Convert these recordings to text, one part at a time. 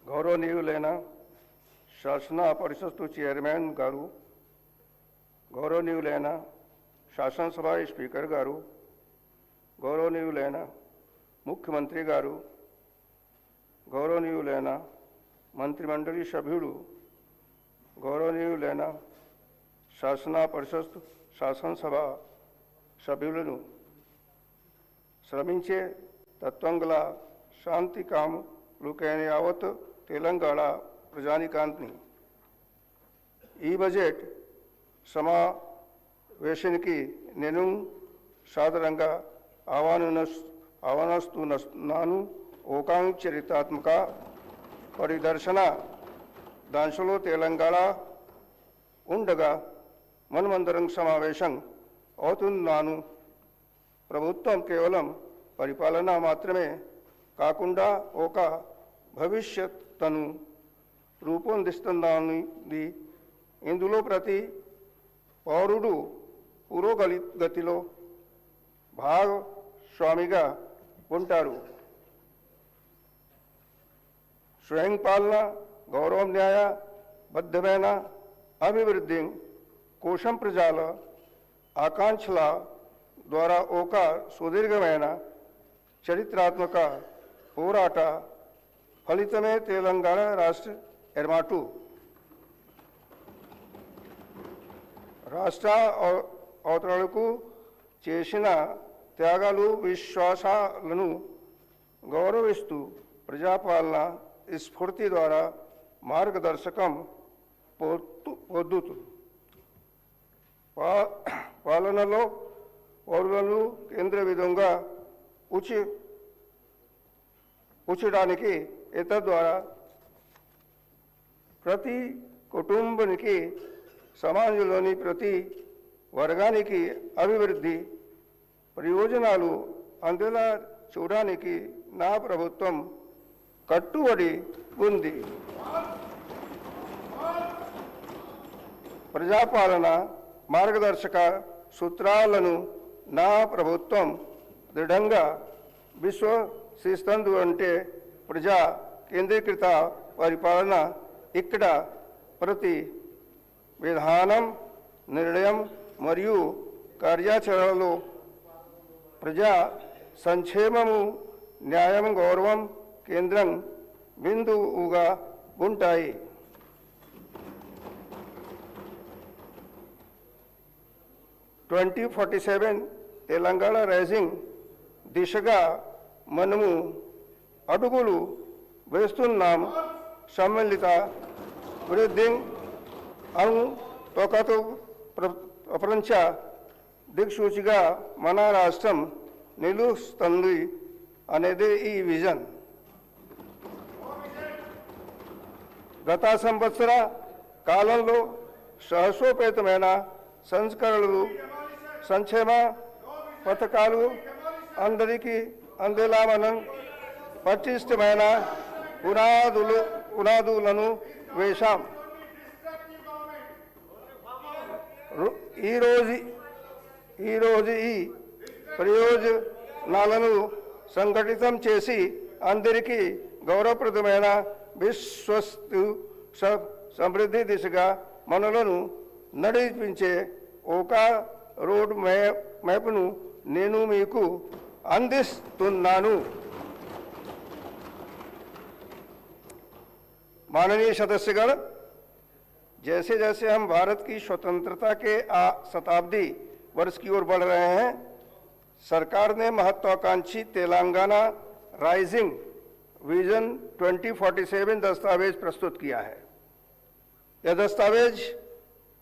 గౌరవనీయులైన శాసన పరిషత్తు చైర్మన్ గారు, గౌరవనీయులైన శాసనసభ స్పీకర్ గారు, గౌరవనీయులైన ముఖ్యమంత్రి గారు, గౌరవనీయులైన మంత్రిమండలి సభ్యులు, గౌరవనీయులైన శాసన పరిషత్తు శాసనసభ సభ్యులను, శ్రమించే తత్వంగల శాంతి కాములకైన యావత్ తెలంగాణ ప్రజానికాన్ని ఈ బడ్జెట్ సమావేశానికి నేను సాదరంగా ఆహ్వానిస్తున్నాను. ఓకాం చరిత్రాత్మక పరిదర్శన దాంట్లో తెలంగాణ ఉండగా మనమందరం సమావేశం అవుతున్నాను. ప్రభుత్వం కేవలం పరిపాలన మాత్రమే కాకుండా ఒక భవిష్యత్తును రూపొందిస్తుందని, ఇందులో ప్రతి పౌరుడు పురోగతిలో భాగస్వామిగా ఉంటారు. స్వయం పాలన, గౌరవం, న్యాయబద్ధమైన అభివృద్ధి కోసం ప్రజల ఆకాంక్షల ద్వారా ఒక సుదీర్ఘమైన చరిత్రాత్మక పోరాట ఫలితమే తెలంగాణ రాష్ట్ర ఏర్పాటు. రాష్ట్ర అవతరణకు చేసిన త్యాగాలు, విశ్వాసాలను గౌరవిస్తూ ప్రజాపాలన స్ఫూర్తి ద్వారా మార్గదర్శకం పొందుతూ పాలనలో పౌరులను కేంద్ర విధంగా ఉంచడానికి ద్వారా ప్రతి కుటుంబానికి, సమాజంలోని ప్రతి వర్గానికి అభివృద్ధి ప్రయోజనాలు అందేలా చూడడానికి నా ప్రభుత్వం కట్టుబడి ఉంది. ప్రజాపాలన మార్గదర్శక సూత్రాలను నా ప్రభుత్వం దృఢంగా విశ్వసిస్తుంది. అంటే ప్రజా కేంద్రీకృత పరిపాలన. ఇక్కడ ప్రతి విధానం, నిర్ణయం మరియు కార్యాచరణలో ప్రజా సంక్షేమము, న్యాయం, గౌరవం కేంద్రం బిందువుగా ఉంటాయి. తెలంగాణ రైజింగ్ దిశగా మనము అడుగులు వేస్తున్నాం. సమ్మిళిత వృద్ధి తోకతో ప్రపంచ దిక్సూచిగా మన రాష్ట్రం నిలుస్తుంది అనేది ఈ విజన్. గత సంవత్సర కాలంలో సాహసోపేతమైన సంస్కరణలు, సంక్షేమ పథకాలు అందరికీ అందేలా మనం పటిష్టమైన పునాదులను వేశాం. ఈరోజు ఈ ప్రయోజనాలను సంఘటితం చేసి అందరికీ గౌరవప్రదమైన విశ్వస్తు సమృద్ధి దిశగా మనలను నడిపించే ఒక రోడ్ మ్యాప్ను నేను మీకు అందిస్తున్నాను. माननीय सदस्यगण, जैसे जैसे हम भारत की स्वतंत्रता के शताब्दी वर्ष की ओर बढ़ रहे हैं, सरकार ने महत्वाकांक्षी तेलंगाना राइजिंग विजन 2047 दस्तावेज प्रस्तुत किया है। यह दस्तावेज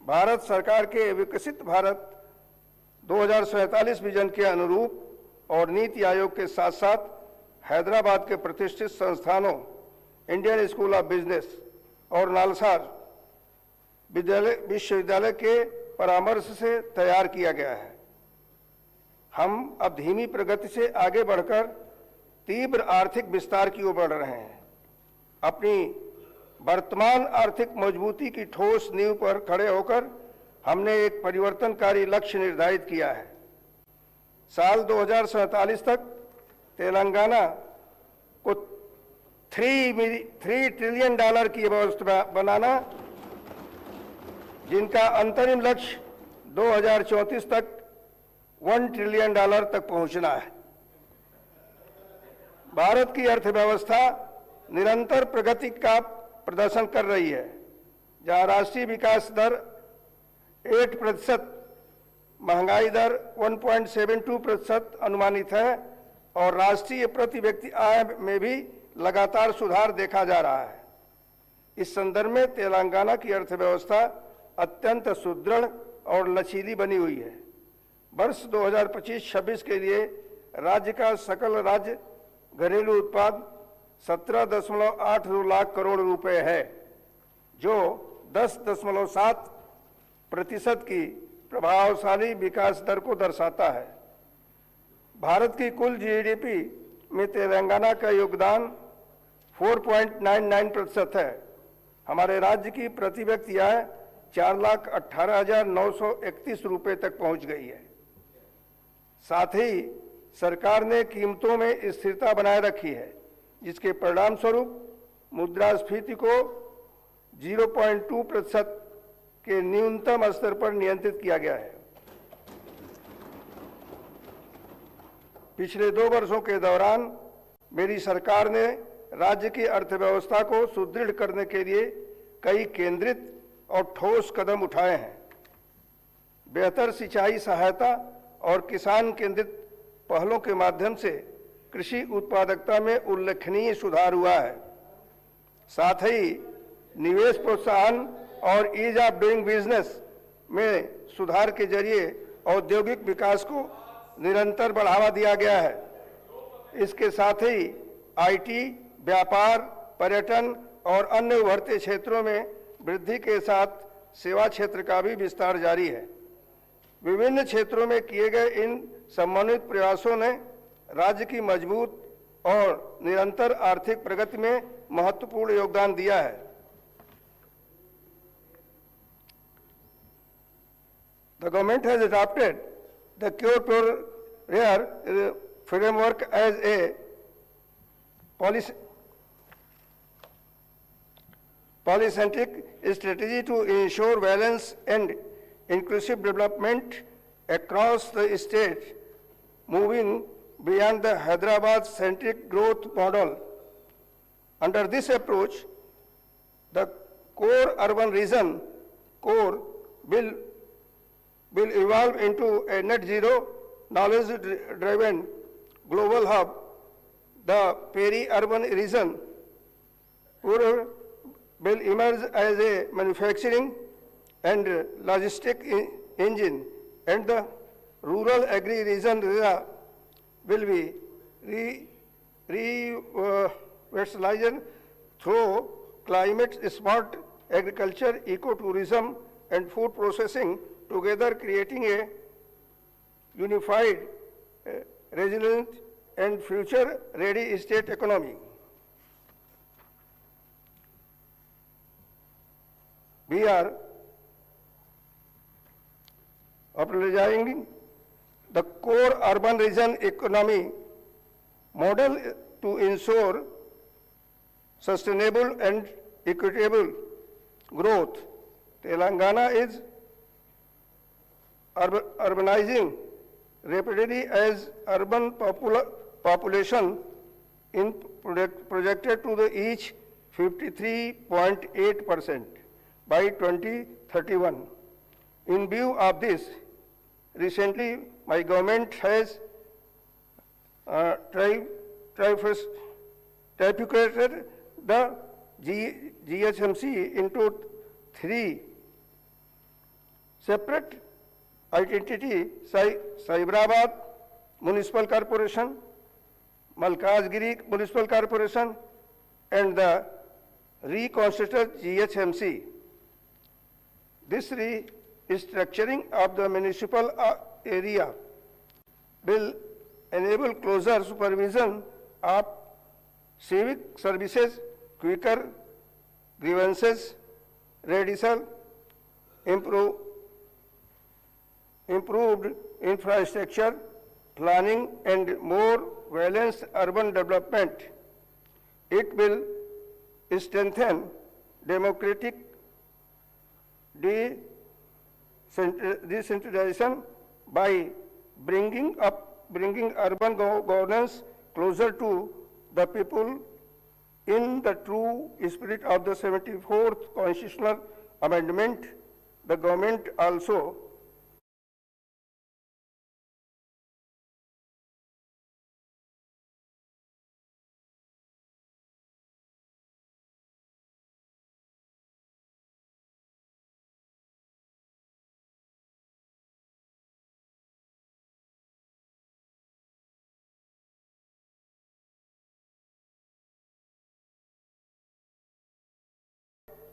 भारत सरकार के विकसित भारत 2047 विजन के अनुरूप और नीति आयोग के साथ साथ हैदराबाद के प्रतिष्ठित संस्थानों इंडियन स्कूल ऑफ बिजनेस और नालसार विश्वविद्यालय के परामर्श से तैयार किया गया है। हम अब धीमी प्रगति से आगे बढ़कर तीव्र आर्थिक विस्तार की ओर बढ़ रहे हैं। अपनी वर्तमान आर्थिक मजबूती की ठोस नींव पर खड़े होकर हमने एक परिवर्तनकारी लक्ष्य निर्धारित किया है। साल 2047 तक तेलंगाना को 3 ट्रिलियन डॉलर की व्यवस्था बनाना, जिनका अंतरिम लक्ष्य 2034 तक 1 ट्रिलियन डॉलर तक पहुंचना है। भारत की अर्थव्यवस्था निरंतर प्रगति का प्रदर्शन कर रही है, जहां राष्ट्रीय विकास दर 8%, महंगाई दर 1.72% अनुमानित है और राष्ट्रीय प्रति व्यक्ति आय में भी लगातार सुधार देखा जा रहा है। इस संदर्भ में तेलंगाना की अर्थव्यवस्था अत्यंत सुदृढ़ और लचीली बनी हुई है। वर्ष 2025-26 के लिए राज्य का सकल राज्य घरेलू उत्पाद 17.82 लाख करोड़ रुपए है, जो 10.7% की प्रभावशाली विकास दर को दर्शाता है। भारत की कुल जीडीपी में तेलंगाना का योगदान 4.99% है। हमारे राज्य की प्रति व्यक्ति आय 4,18,931 रुपये तक पहुंच गई है। साथ ही सरकार ने कीमतों में स्थिरता बनाए रखी है, जिसके परिणाम स्वरूप मुद्रास्फीति को 0.2% के न्यूनतम स्तर पर नियंत्रित किया गया है। पिछले 2 वर्षों के दौरान मेरी सरकार ने राज्य की अर्थव्यवस्था को सुदृढ़ करने के लिए कई केंद्रित और ठोस कदम उठाए हैं। बेहतर सिंचाई सहायता और किसान केंद्रित पहलों के माध्यम से कृषि उत्पादकता में उल्लेखनीय सुधार हुआ है। साथ ही निवेश प्रोत्साहन और ईज ऑफ डूइंग बिजनेस में सुधार के जरिए औद्योगिक विकास को निरंतर बढ़ावा दिया गया है। इसके साथ ही आईटी, व्यापार, पर्यटन और अन्य उभरते क्षेत्रों में वृद्धि के साथ सेवा क्षेत्र का भी विस्तार जारी है। विभिन्न क्षेत्रों में किए गए इन समन्वित प्रयासों ने राज्य की मजबूत और निरंतर आर्थिक प्रगति में महत्वपूर्ण योगदान दिया है। The government has adopted the Cure Pure Rare framework as a polycentric strategy to ensure balance and inclusive development across the state, moving beyond the Hyderabad-centric growth model. Under this approach, the core urban region core will evolve into a net zero, knowledge-driven global hub. The peri-urban region will emerge as a manufacturing and logistic engine, and the rural agri-region will be revitalized through climate-smart agriculture, ecotourism, and food processing, together creating a unified, resilient, and future-ready state economy. We are operationalizing the core urban region economy model to ensure sustainable and equitable growth. Telangana is urbanizing rapidly as urban population in projected to reach 53.8% by 2031. In view of this, recently my government has trifurcated the GHMC into 3 separate identities: Cyberabad Municipal Corporation, Malkajgiri Municipal Corporation, and the reconstituted GHMC. This restructuring of the municipal area will enable closer supervision of civic services, quicker grievances redressal, improved infrastructure, planning, and more balanced urban development. It will strengthen democratic decentralization by bringing urban governance closer to the people in the true spirit of the 74th Constitutional Amendment. The government also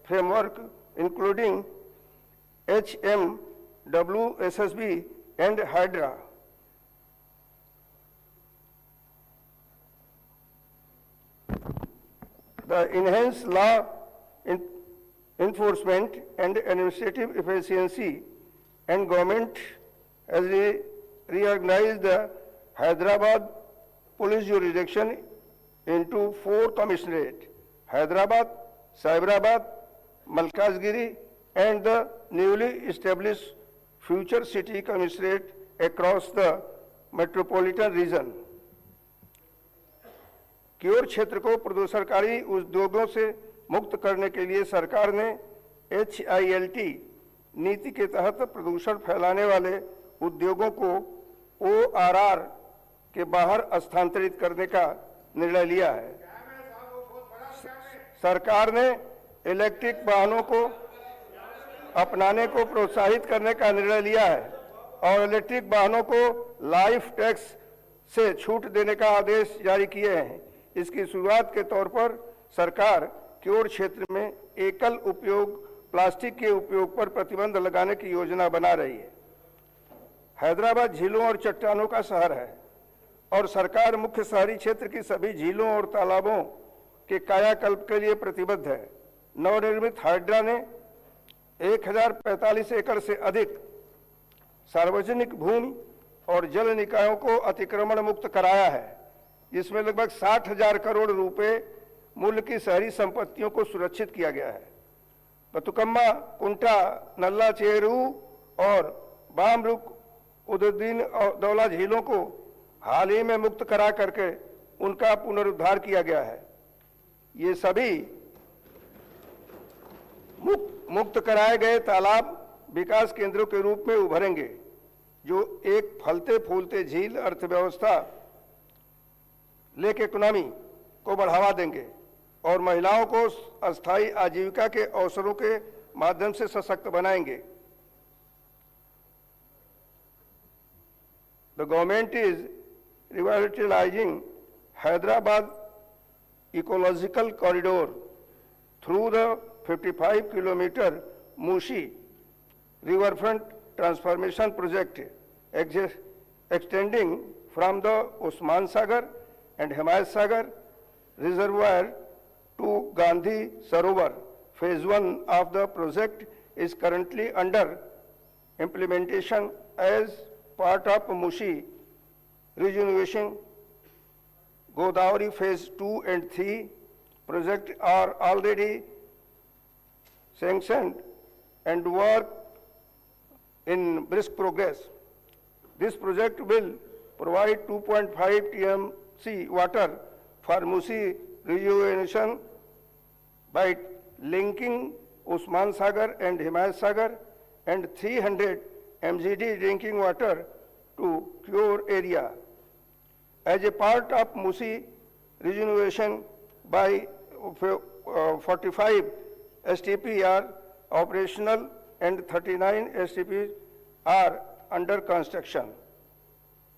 framework including HMWSSB and HYDRA. The enhanced law enforcement and administrative efficiency, and government has reorganized the Hyderabad police jurisdiction into 4 commissionerates: Hyderabad, Cyberabad, Malkajgiri, and the newly established future city commissionerate across the metropolitan region. कियोर क्षेत्र को प्रदूषणकारी उद्योगों से मुक्त करने के लिए सरकार ने HILT नीति के तहत प्रदूषण फैलाने वाले उद्योगों को ORR के बाहर स्थानांतरित करने का निर्णय लिया है। सरकार ने इलेक्ट्रिक वाहनों को अपनाने को प्रोत्साहित करने का निर्णय लिया है और इलेक्ट्रिक वाहनों को लाइफ टैक्स से छूट देने का आदेश जारी किए हैं। इसकी शुरुआत के तौर पर सरकार कियोर क्षेत्र में एकल उपयोग प्लास्टिक के उपयोग पर प्रतिबंध लगाने की योजना बना रही है। हैदराबाद झीलों और चट्टानों का शहर है और सरकार मुख्य शहरी क्षेत्र की सभी झीलों और तालाबों के कायाकल्प के लिए प्रतिबद्ध है। नवनिर्मित हाइड्रा ने 1045 एकड़ से अधिक सार्वजनिक भूमि और जल निकायों को अतिक्रमण मुक्त कराया है, जिसमें लगभग 60,000 करोड़ रुपए मूल्य की शहरी संपत्तियों को सुरक्षित किया गया है। बतुकम्मा, कुंटा, नल्ला चेरू और बामरुक उदुद्दीन दौला झीलों को हाल ही में मुक्त करा करके उनका पुनरुद्धार किया गया है। ये सभी मुक्त कराए गए तालाब विकास केंद्रों के रूप में उभरेंगे, जो एक फलते फूलते झील अर्थव्यवस्था लेक इकोनॉमी को बढ़ावा देंगे और महिलाओं को अस्थायी आजीविका के अवसरों के माध्यम से सशक्त बनाएंगे। The government is revitalizing Hyderabad ecological corridor through the 55-kilometer Mushi riverfront transformation project extending from the Usman Sagar and Himayat Sagar reservoir to Gandhi Sarovar. Phase 1 of the project is currently under implementation as part of Mushi rejuvenation. Godavari Phase 2 and 3 projects are already sanctioned and work in brisk progress. This project will provide 2.5 TMC water for Musi rejuvenation by linking Usman Sagar and Himayat Sagar, and 300 MGD drinking water to Kiyoor area. As a part of Musi rejuvenation, by 45 STP are operational and 39 STP are under construction.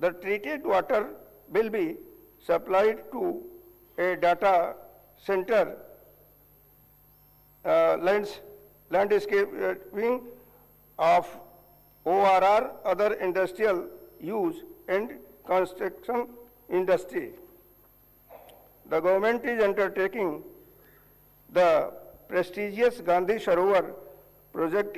The treated water will be supplied to a data center, landscaping of ORR, other industrial use and construction industry. The government is undertaking the prestigious Gandhi Sarovar project